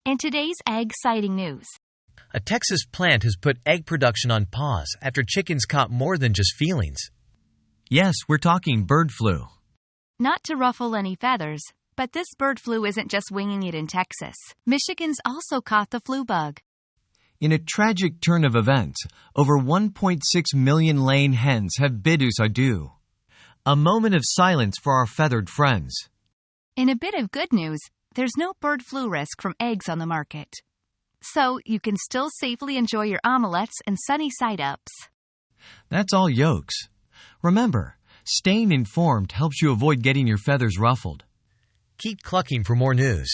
In today's egg-citing news, A Texas plant has put egg production on pause after chickens caught more than just feelings. Yes, we're talking bird flu. not to ruffle any feathers, but this bird flu isn't just winging it in Texas. Michigan's also caught the flu bug. In a tragic turn of events, over 1.6 million laying hens have bid us adieu. A moment of silence for our feathered friends. In a bit of good news, there's no bird flu risk from eggs on the market. So you can still safely enjoy your omelettes and sunny side-ups. That's all yolks. Remember, staying informed helps you avoid getting your feathers ruffled. Keep clucking for more news.